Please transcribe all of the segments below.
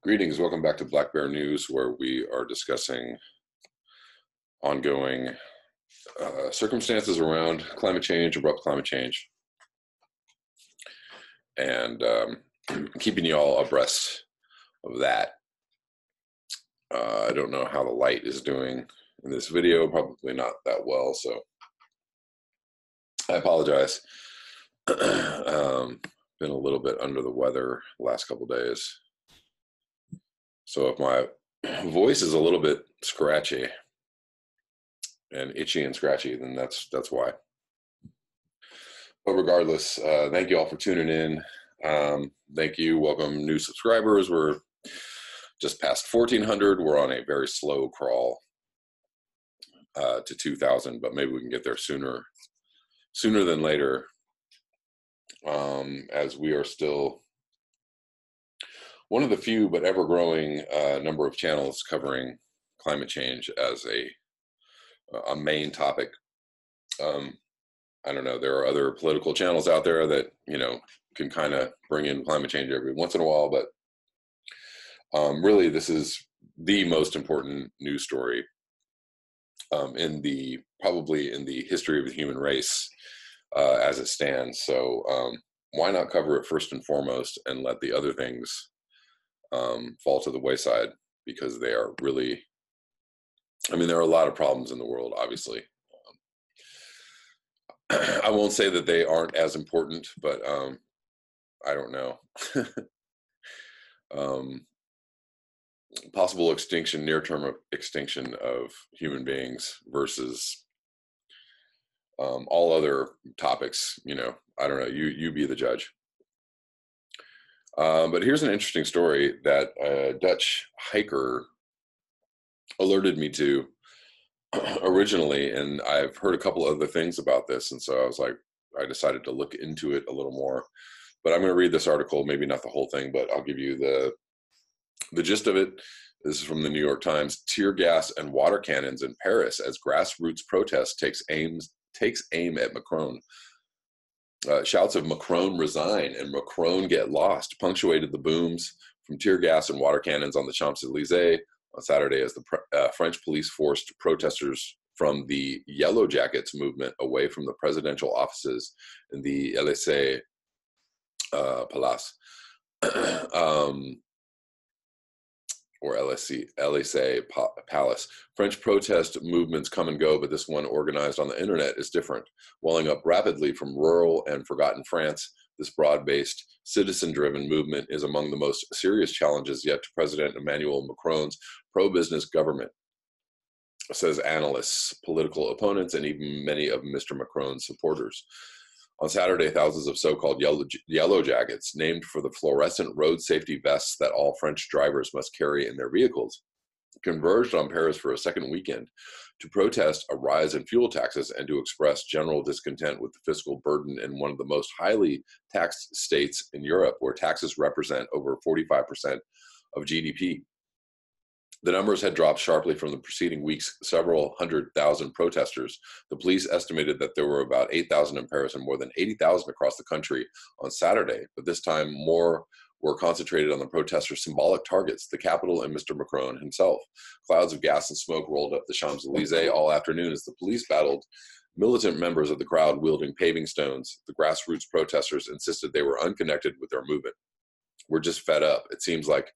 Greetings, welcome back to Black Bear News, where we are discussing ongoing circumstances around climate change, abrupt climate change, and keeping you all abreast of that. I don't know how the light is doing in this video, probably not that well, so I apologize. Been a little bit under the weather the last couple days. So if my voice is a little bit scratchy and itchy and scratchy, then that's why. But regardless, thank you all for tuning in. Thank you. Welcome new subscribers. We're just past 1,400. We're on a very slow crawl to 2,000, but maybe we can get there sooner than later, as we are still one of the few but ever-growing number of channels covering climate change as a main topic. I don't know, there are other political channels out there that, you know, can kind of bring in climate change every once in a while, but really this is the most important news story probably in the history of the human race as it stands. So why not cover it first and foremost and let the other things fall to the wayside, because they are really, I mean, there are a lot of problems in the world, obviously. I won't say that they aren't as important, but I don't know. Possible extinction, near-term extinction of human beings versus all other topics, you know, I don't know, you be the judge. But here's an interesting story that a Dutch hiker alerted me to originally, and I've heard a couple other things about this, and so I was like, I decided to look into it a little more. But I'm going to read this article, maybe not the whole thing, but I'll give you the gist of it. This is from the New York Times. Tear gas and water cannons in Paris as grassroots protest takes aim at Macron. Shouts of Macron resign and Macron get lost punctuated the booms from tear gas and water cannons on the Champs-Élysées on Saturday as the French police forced protesters from the Yellow Jackets movement away from the presidential offices in the Élysée Palace. Or Élysée Palace. French protest movements come and go, but this one organized on the internet is different. Welling up rapidly from rural and forgotten France, this broad-based, citizen-driven movement is among the most serious challenges yet to President Emmanuel Macron's pro-business government, says analysts, political opponents, and even many of Mr. Macron's supporters. On Saturday, thousands of so-called yellow jackets, named for the fluorescent road safety vests that all French drivers must carry in their vehicles, converged on Paris for a second weekend to protest a rise in fuel taxes and to express general discontent with the fiscal burden in one of the most highly taxed states in Europe, where taxes represent over 45% of GDP. The numbers had dropped sharply from the preceding week's several 100,000 protesters. The police estimated that there were about 8,000 in Paris and more than 80,000 across the country on Saturday, but this time more were concentrated on the protesters' symbolic targets, the capital and Mr. Macron himself. Clouds of gas and smoke rolled up the Champs-Élysées all afternoon as the police battled militant members of the crowd wielding paving stones. The grassroots protesters insisted they were unconnected with their movement. We're just fed up. It seems like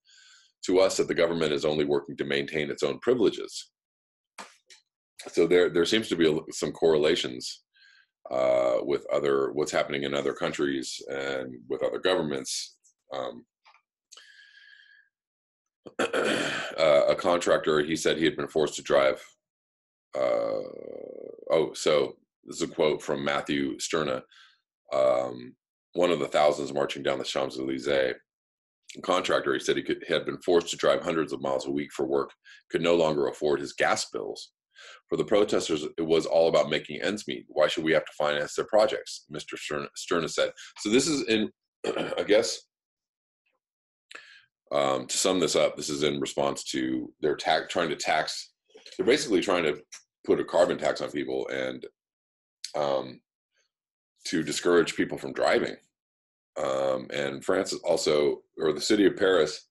to us that the government is only working to maintain its own privileges. So there seems to be some correlations with what's happening in other countries and with other governments. A contractor, he said he had been forced to drive. So this is a quote from Matthew Sterna, one of the thousands marching down the Champs-Élysées. Contractor, he said he had been forced to drive hundreds of miles a week for work, could no longer afford his gas bills. For the protesters, it was all about making ends meet. Why should we have to finance their projects? Mr. Sterna said. So this is in, I guess, to sum this up, this is in response to their trying to tax. They're basically trying to put a carbon tax on people, and um, to discourage people from driving. And France is also, or the city of Paris,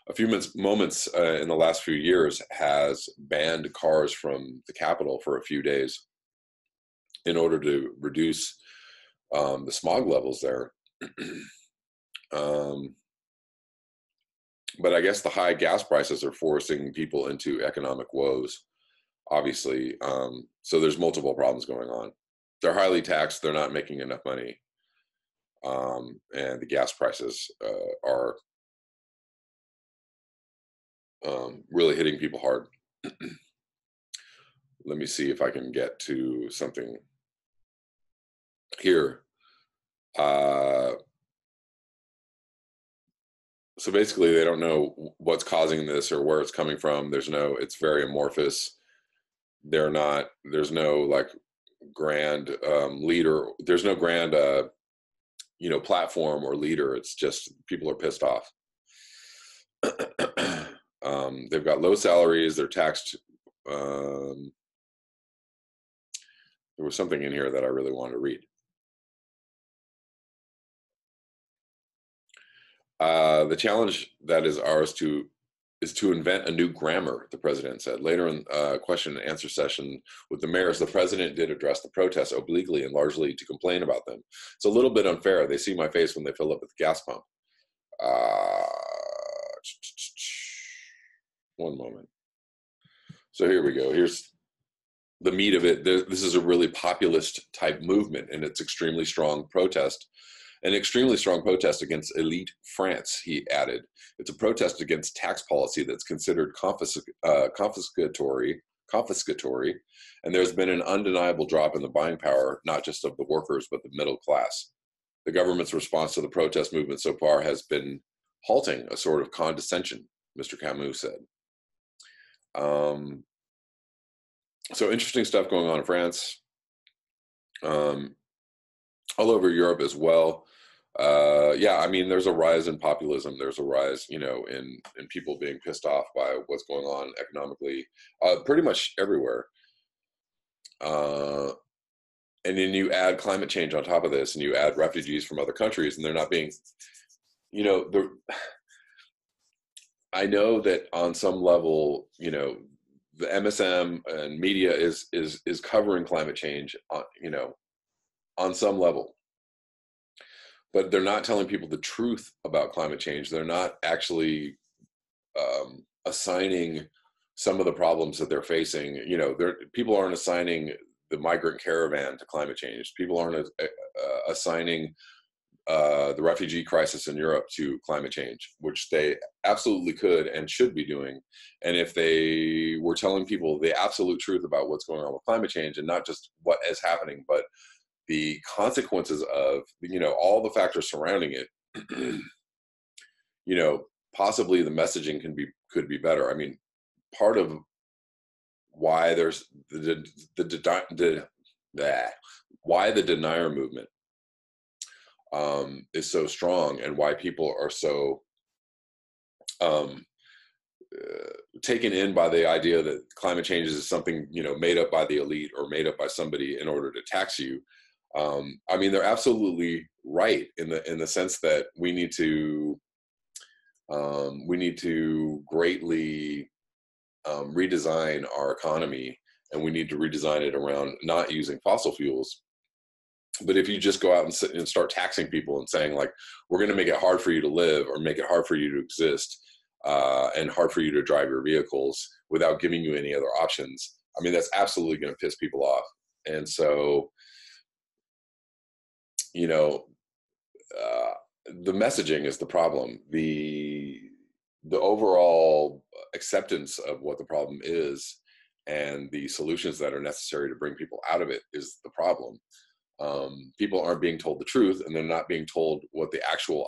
a few moments in the last few years has banned cars from the capital for a few days in order to reduce the smog levels there. But I guess the high gas prices are forcing people into economic woes, obviously. So there's multiple problems going on. They're highly taxed. They're not making enough money. And the gas prices are really hitting people hard. Let me see if I can get to something here. So basically, they don't know what's causing this or where it's coming from. It's very amorphous. There's no like grand leader. There's no grand, platform or leader. It's just people are pissed off. They've got low salaries. They're taxed. There was something in here that I really wanted to read. The challenge that is ours is to invent a new grammar, the president said. Later in a question and answer session with the mayors, the president did address the protests obliquely and largely to complain about them. It's a little bit unfair. They see my face when they fill up at the gas pump. One moment. So here we go. Here's the meat of it. This is a really populist type movement, and it's extremely strong protest. An extremely strong protest against elite France, he added. It's a protest against tax policy that's considered confiscatory, and there's been an undeniable drop in the buying power, not just of the workers, but the middle class. The government's response to the protest movement so far has been halting, a sort of condescension, Mr. Camus said. So interesting stuff going on in France, all over Europe as well. I mean, there's a rise in populism. There's a rise, in people being pissed off by what's going on economically, pretty much everywhere. And then you add climate change on top of this, and you add refugees from other countries, and they're not being, I know that on some level, the MSM and media is covering climate change on some level. But they're not telling people the truth about climate change. They're not actually assigning some of the problems that they're facing. People aren't assigning the migrant caravan to climate change. People aren't assigning the refugee crisis in Europe to climate change, which they absolutely could and should be doing. And if they were telling people the absolute truth about what's going on with climate change, and not just what is happening, but the consequences of, all the factors surrounding it, possibly the messaging could be better. I mean, part of why there's why the denier movement is so strong, and why people are so taken in by the idea that climate change is something made up by the elite or made up by somebody in order to tax you. I mean, they're absolutely right in the sense that we need to greatly redesign our economy, and we need to redesign it around not using fossil fuels. But if you just go out and start taxing people and saying, like, we're going to make it hard for you to live, or make it hard for you to exist, and hard for you to drive your vehicles without giving you any other options, I mean, that's absolutely going to piss people off. And so, the messaging is the problem. The overall acceptance of what the problem is, and the solutions that are necessary to bring people out of it, is the problem. People aren't being told the truth, and they're not being told what the actual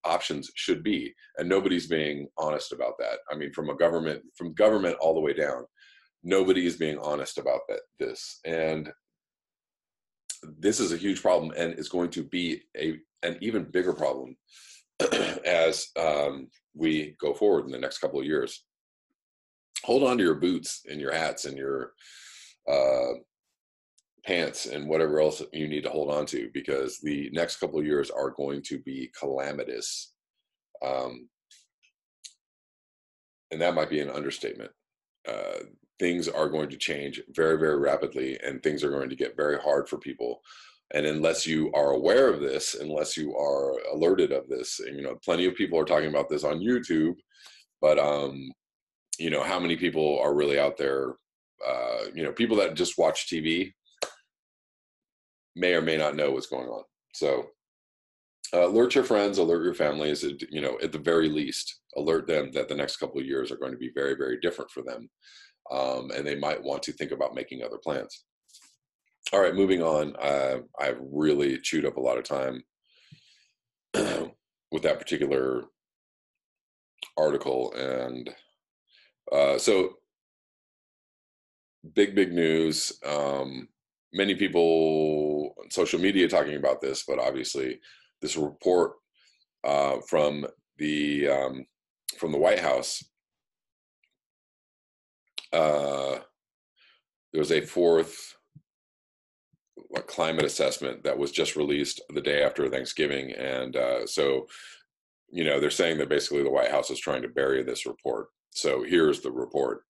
options should be, and nobody's being honest about that. I mean, from government all the way down, nobody's being honest about this, and this is a huge problem, and it's going to be an even bigger problem as we go forward in the next couple of years. Hold on to your boots and your hats and your pants and whatever else you need to hold on to, because the next couple of years are going to be calamitous. Um, and that might be an understatement. Uh, Things are going to change very, very rapidly, and things are going to get very hard for people. And unless you are aware of this, unless you are alerted of this, and, plenty of people are talking about this on YouTube, but how many people are really out there? People that just watch TV may or may not know what's going on. So alert your friends, alert your families, at the very least, alert them that the next couple of years are going to be very, very different for them. And they might want to think about making other plans. All right, moving on. I've really chewed up a lot of time with that particular article. And so big news. Many people on social media talking about this, but obviously this report from the White House. There's a fourth climate assessment that was just released the day after Thanksgiving, and so they're saying that basically the White House is trying to bury this report. So here's the report.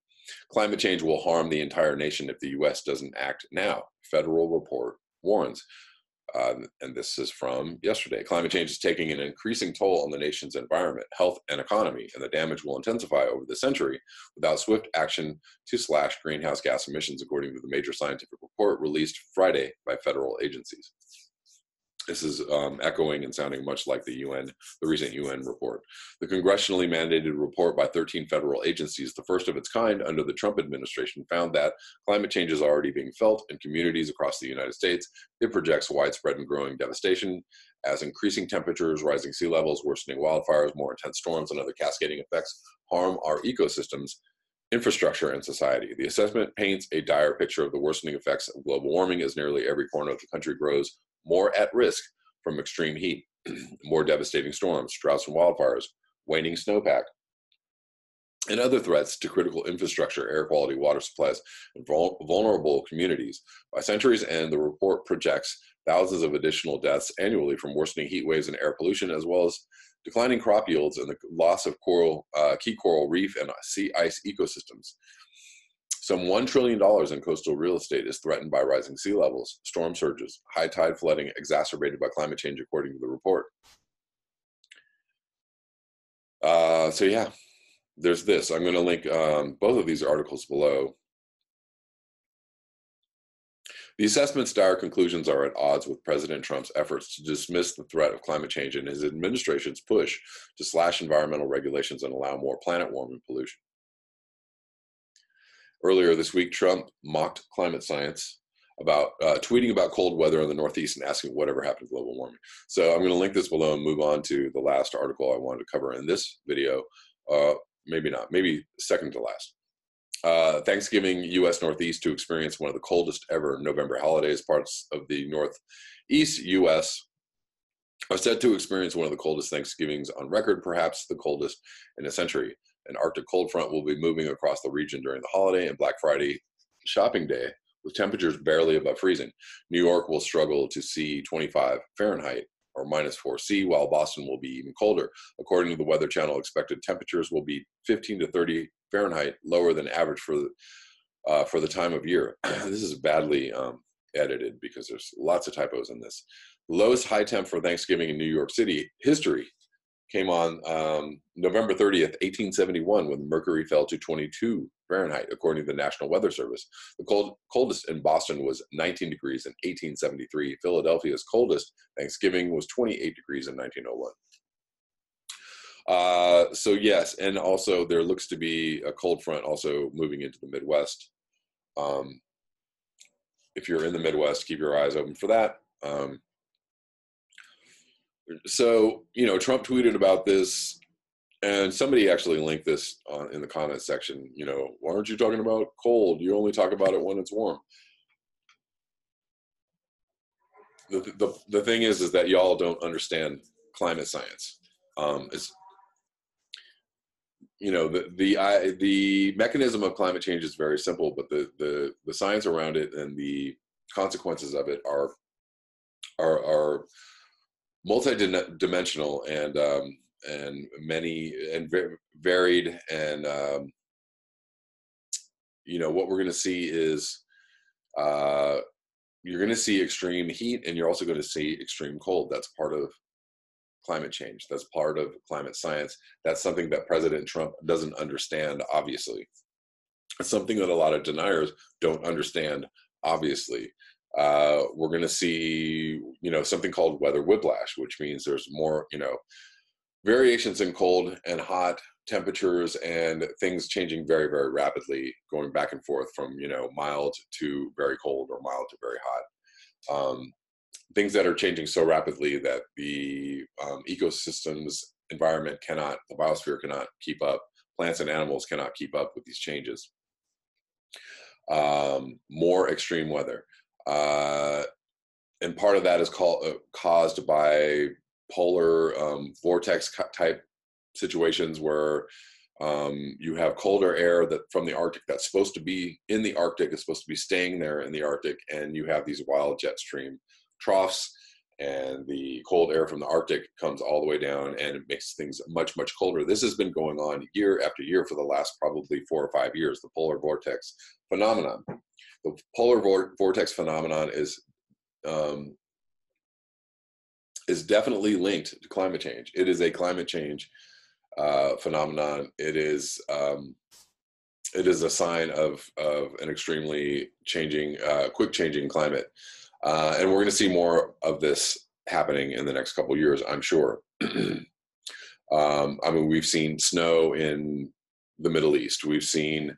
Climate change will harm the entire nation if the U.S. doesn't act now, federal report warns. And this is from yesterday. Climate change is taking an increasing toll on the nation's environment, health, and economy, and the damage will intensify over the century without swift action to slash greenhouse gas emissions, according to the major scientific report released Friday by federal agencies. This is echoing and sounding much like the recent UN report. The congressionally mandated report by 13 federal agencies, the first of its kind under the Trump administration, found that climate change is already being felt in communities across the United States. It projects widespread and growing devastation as increasing temperatures, rising sea levels, worsening wildfires, more intense storms, and other cascading effects harm our ecosystems, infrastructure, and society. The assessment paints a dire picture of the worsening effects of global warming as nearly every corner of the country grows more at risk from extreme heat, more devastating storms, droughts and wildfires, waning snowpack, and other threats to critical infrastructure, air quality, water supplies, and vulnerable communities. By century's end, the report projects thousands of additional deaths annually from worsening heat waves and air pollution, as well as declining crop yields and the loss of key coral reef and sea ice ecosystems. Some $1 trillion in coastal real estate is threatened by rising sea levels, storm surges, high tide flooding exacerbated by climate change, according to the report. So yeah, there's this. I'm going to link both of these articles below. The assessment's dire conclusions are at odds with President Trump's efforts to dismiss the threat of climate change and his administration's push to slash environmental regulations and allow more planet-warming pollution. Earlier this week, Trump mocked climate science about tweeting about cold weather in the Northeast and asking whatever happened to global warming. So I'm going to link this below and move on to the last article I wanted to cover in this video. Maybe not, maybe second to last. Thanksgiving, U.S. Northeast to experience one of the coldest ever November holidays. Parts of the Northeast U.S. are said to experience one of the coldest Thanksgivings on record, perhaps the coldest in a century. An Arctic cold front will be moving across the region during the holiday and Black Friday shopping day, with temperatures barely above freezing. New York will struggle to see 25 Fahrenheit or -4°C, while Boston will be even colder. According to the Weather Channel, expected temperatures will be 15 to 30 Fahrenheit lower than average for the time of year. This is badly edited because there's lots of typos in this. The lowest high temp for Thanksgiving in New York City history came on November 30th, 1871, when mercury fell to 22 Fahrenheit, according to the National Weather Service. The coldest in Boston was 19 degrees in 1873. Philadelphia's coldest Thanksgiving was 28 degrees in 1901. So yes, and also there looks to be a cold front also moving into the Midwest. If you're in the Midwest, keep your eyes open for that. So, Trump tweeted about this, and somebody actually linked this in the comments section. Why aren't you talking about cold? You only talk about it when it's warm. The thing is that y'all don't understand climate science. It's the mechanism of climate change is very simple, but the science around it and the consequences of it are multidimensional and many and varied. And what we're going to see is you're going to see extreme heat, and you're also going to see extreme cold. That's part of climate change. That's part of climate science. That's something that President Trump doesn't understand, obviously. It's something that a lot of deniers don't understand, obviously. We're going to see, something called weather whiplash, which means there's more, variations in cold and hot temperatures and things changing very, very rapidly, going back and forth from, mild to very cold or mild to very hot. Things that are changing so rapidly that the ecosystems environment the biosphere cannot keep up. Plants and animals cannot keep up with these changes. More extreme weather. And part of that is caused by polar vortex type situations where you have colder air from the Arctic that's supposed to be in the Arctic, is supposed to be staying there in the Arctic, and you have these wild jet stream troughs, and the cold air from the Arctic comes all the way down, and it makes things much, much colder. This has been going on year after year for the last probably 4 or 5 years, the polar vortex phenomenon. The polar vortex phenomenon is definitely linked to climate change. It is a climate change phenomenon. It is a sign of an extremely quick changing climate. And we're going to see more of this happening in the next couple of years, I'm sure. We've seen snow in the Middle East. We've seen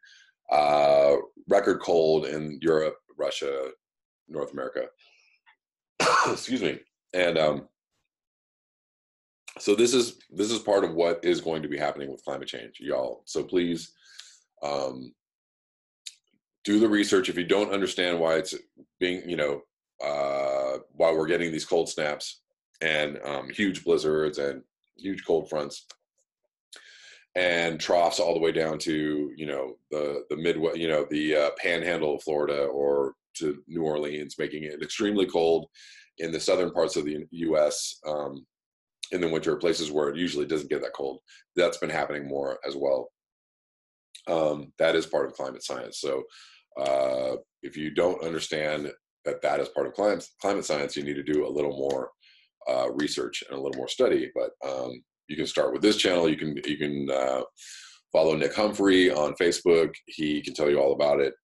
record cold in Europe, Russia, North America. Excuse me. And so this is part of what is going to be happening with climate change, y'all. So please do the research. If you don't understand why it's being, why we're getting these cold snaps and huge blizzards and huge cold fronts and troughs all the way down to, the Midwest, the panhandle of Florida or to New Orleans, making it extremely cold in the southern parts of the U.S. In the winter, places where it usually doesn't get that cold. That's been happening more as well. That is part of climate science. So if you don't understand that is part of climate science, you need to do a little more research and a little more study. But you can start with this channel. You can follow Nick Humphrey on Facebook. He can tell you all about it.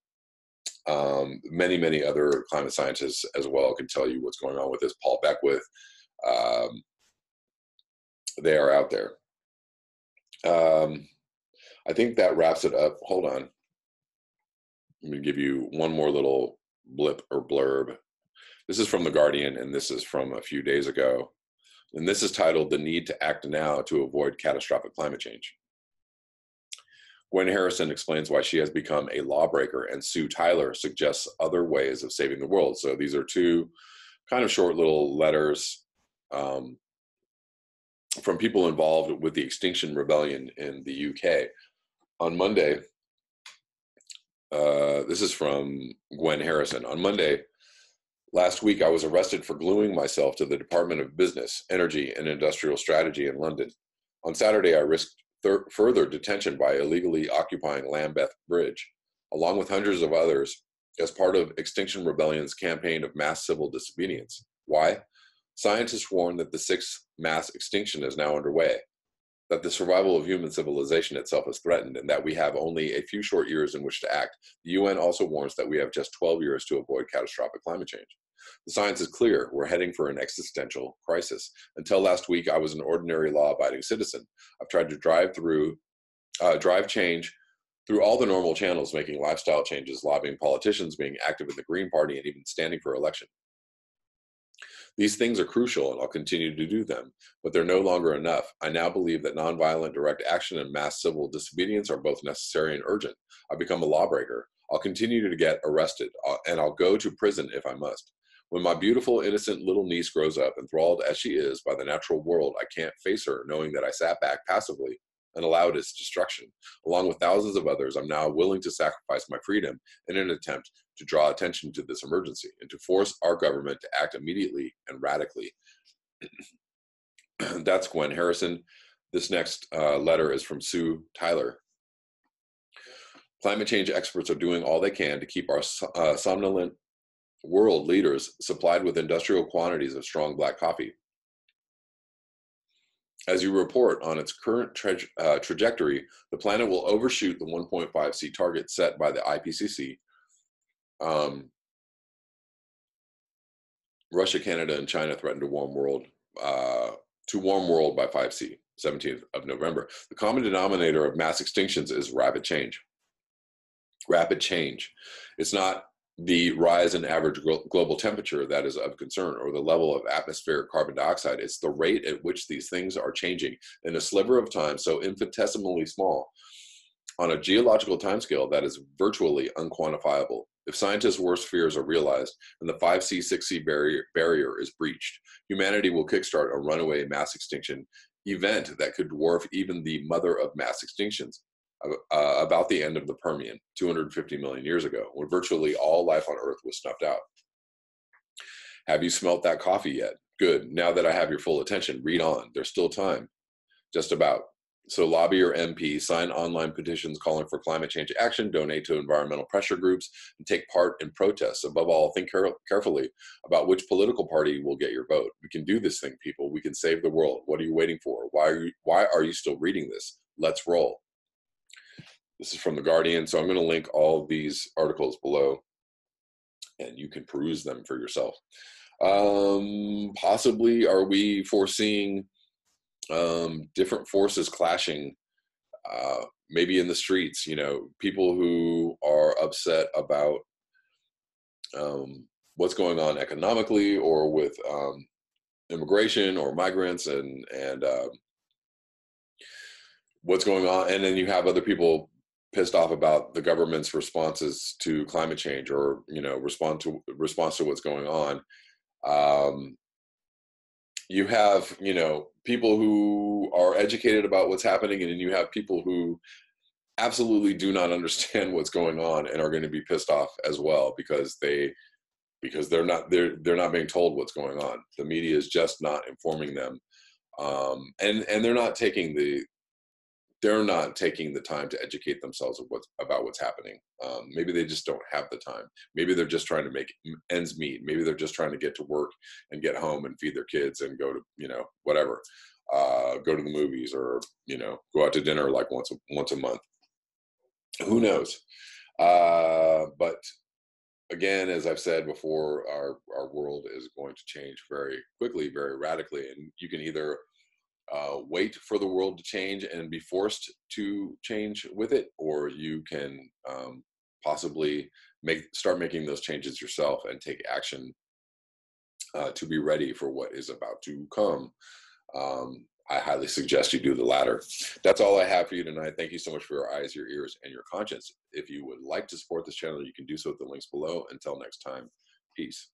Many other climate scientists as well can tell you what's going on with this. Paul Beckwith. They are out there. I think that wraps it up. Hold on. Let me give you one more little blip or blurb. This is from The Guardian, and this is from a few days ago. And this is titled, "The Need to Act Now to Avoid Catastrophic Climate Change." Gwen Harrison explains why she has become a lawbreaker, and Sue Tyler suggests other ways of saving the world. So these are two kind of short little letters from people involved with the Extinction Rebellion in the UK. On Monday, this is from Gwen Harrison. On Monday last week, I was arrested for gluing myself to the Department of Business, Energy and Industrial Strategy in London. On Saturday, I risked further detention by illegally occupying Lambeth Bridge, along with hundreds of others, as part of Extinction Rebellion's campaign of mass civil disobedience. Why? Scientists warn that the sixth mass extinction is now underway, that the survival of human civilization itself is threatened, and that we have only a few short years in which to act. The UN also warns that we have just 12 years to avoid catastrophic climate change. The science is clear. We're heading for an existential crisis. Until last week, I was an ordinary law-abiding citizen. I've tried to drive change through all the normal channels, making lifestyle changes, lobbying politicians, being active in the Green Party, and even standing for election. These things are crucial, and I'll continue to do them, but they're no longer enough. I now believe that nonviolent direct action and mass civil disobedience are both necessary and urgent. I've become a lawbreaker. I'll continue to get arrested, and I'll go to prison if I must. When my beautiful, innocent little niece grows up, enthralled as she is by the natural world, I can't face her knowing that I sat back passively and allowed its destruction. Along with thousands of others, I'm now willing to sacrifice my freedom in an attempt to draw attention to this emergency and to force our government to act immediately and radically. That's Gwen Harrison. This next letter is from Sue Tyler. Climate change experts are doing all they can to keep our somnolent world leaders supplied with industrial quantities of strong black coffee. As you report on its current trajectory, the planet will overshoot the 1.5C target set by the IPCC. Russia, Canada, and China threaten to warm world by 5C, 17th of November. The common denominator of mass extinctions is rapid change. Rapid change. It's not the rise in average global temperature that is of concern, or the level of atmospheric carbon dioxide. It's the rate at which these things are changing in a sliver of time so infinitesimally small on a geological timescale that is virtually unquantifiable. If scientists' worst fears are realized and the 5C, 6C barrier is breached, humanity will kickstart a runaway mass extinction event that could dwarf even the mother of mass extinctions, about the end of the Permian 250 million years ago, when virtually all life on Earth was snuffed out. Have you smelt that coffee yet? Good. Now that I have your full attention, read on. There's still time. Just about. So lobby your MP, sign online petitions calling for climate change action, donate to environmental pressure groups, and take part in protests. Above all, think carefully about which political party will get your vote. We can do this thing, people. We can save the world. What are you waiting for? Why are you still reading this? Let's roll. This is from The Guardian, so I'm going to link all of these articles below, and you can peruse them for yourself. Possibly, are we foreseeing different forces clashing, maybe in the streets? You know, people who are upset about what's going on economically, or with immigration or migrants, and what's going on, and then you have other people pissed off about the government's responses to climate change, or, you know, response to what's going on. You have, you know, people who are educated about what's happening, and then you have people who absolutely do not understand what's going on and are going to be pissed off as well, because they're not being told what's going on. The media is just not informing them, and they're not taking the time to educate themselves about what's happening. Maybe they just don't have the time. Maybe they're just trying to make ends meet. Maybe they're just trying to get to work and get home and feed their kids and go to, you know, whatever, go to the movies, or, you know, go out to dinner like once a month. Who knows? But again, as I've said before, our world is going to change very quickly, very radically, and you can either wait for the world to change and be forced to change with it, or you can possibly start making those changes yourself and take action to be ready for what is about to come. I highly suggest you do the latter. That's all I have for you tonight. Thank you so much for your eyes, your ears, and your conscience. If you would like to support this channel, you can do so at the links below. Until next time, peace.